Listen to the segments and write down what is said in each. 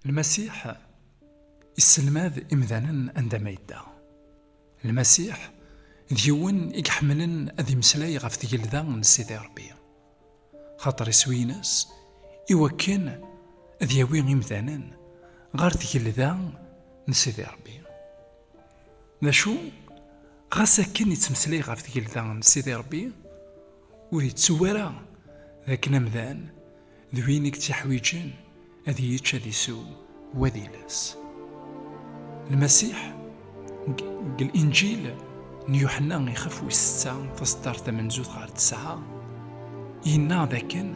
المسيح يسلماذ إمذانا عندما يدعى. المسيح ديون يحملن أذي مسلاي غف تجلدا من سيدي ربي، خاطر يسوي ناس إوكن أذيوي إمذانا غير تجلدا من سيدي ربي. ذا شو غاسا كن يتمسلاي غف تجلدا من سيدي ربي ويتسورا ذاك نمذان ذوينك تحويجن أذي يتش أذي سو وذي لاس. المسيح الإنجيل نيوحنا يخف ويستان تصدر 8 غير 9 إنا ذاكن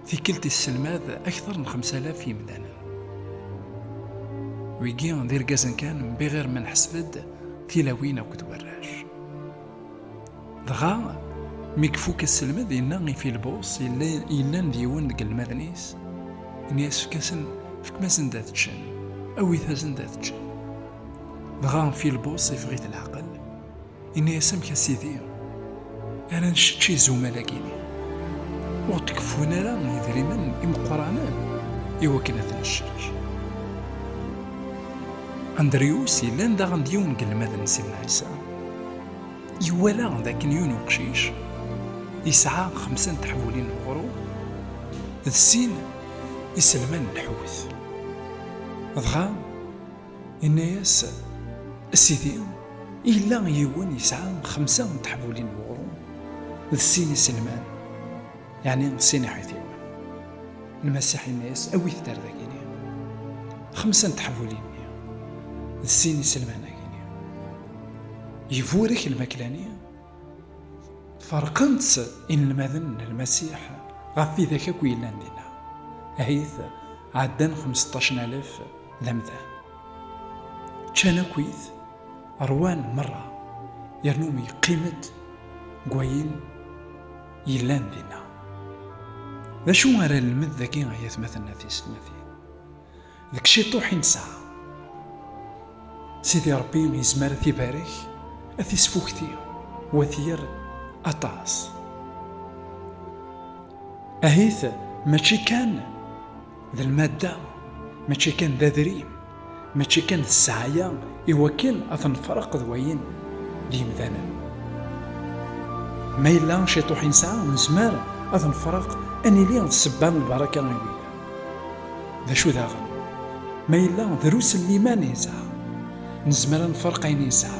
في كلت السلماذ أكثر من 5000 يمدانا ويجي دير كازن كان بغير ما نحسبد تلاوين أو كتوراش دغا ميكفوك السلماذ إنا في البوص إلا نديون ديك المدنيس نياس فكاسن فكماسن ذات تشان أو يثازن ذات تشان دغا في البوص يفغيت العقل إني يسمك سيدي أنا نشتشي زومالا كيني وتكفونا لا يدري من إمقرانا يوكنا تنشرش أندريوس يلان داغن ديون قلماذ سيدنا عيسى يوالا ذاك نيون وقشيش يسعى 5 تحولين غرو السين يسلمان الحوث دغا الناس السيدي إلا يوان يسعى 5 تحولين غرو السين يسلمان يعني السين حيث يوان المسيح الناس أوي ثدار ذاكيني 5 تحولين السين يسلمان ذاكيني يفورك المكلاني فرقنت إن المذن المسيح غفي ذاك كويلان دينا أهيث عدان 15,000 ذمذان كان كويث أروان مرة يرنومي قيمة قوين يلان دينا ذا شو غير المد ذاكي غايث مثلنا في سلمثي ذاك شي طوحين ساعة سيدي ربي يزمر ثيبارك أثي سفوكتي وثير أطاس أهيث ماشي كان ذا المادة ماشي كان ذا دريم ماشي كان السعايا يوكل أثن فرق ذوين ديم ذانا ما إلا شي طوحين ساعة نزمار أثن فرق أني لي السبان البركة غيبية ذا شو ذاغن ما إلا دروس الإيمان يسعى نزمار نفرق عيني يسعى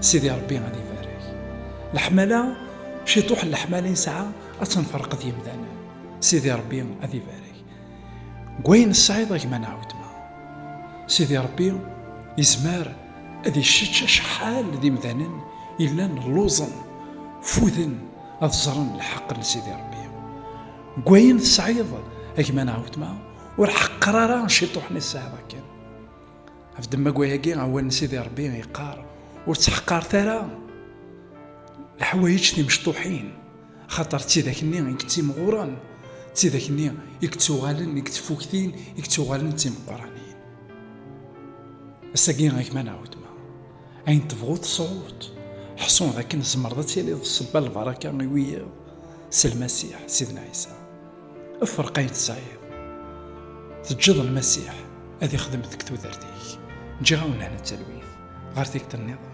سيدي ربي غادي يبارك الحمالة شي طوح الحمالة يسعى أثن فرق ديم ذانا سيدي ربي غادي يبارك قوين الصعيدة كما نعاود سيدي ربي يزمار أذي الشتشة شحال ذي مذانن إلا اللوزن فوذن أذزرن الحق لسيدي ربي قوين الصعيد كما نعاود معه والحق قرارا شيطوحني الساعة كان أفدم ما قوياكي عوان سيدي ربي يقار وتحقار ثرا الحوايج ذي مشطوحين خاطر تيذاكني يكتي مغوران تيذاكني يكتو غالن يكتفو كثين يكتو غالن تيم قرانين الساقين غيك ما نعاود معه أين تبغو تصعود حصون ذاك نزمرضة يلي الصبا البركة غيوية سي المسيح سيدنا عيسى افرقين الصعيد تجد المسيح هذه خدمتك تودرتيك نجي غاونا هنا التلويث غير تيك النظام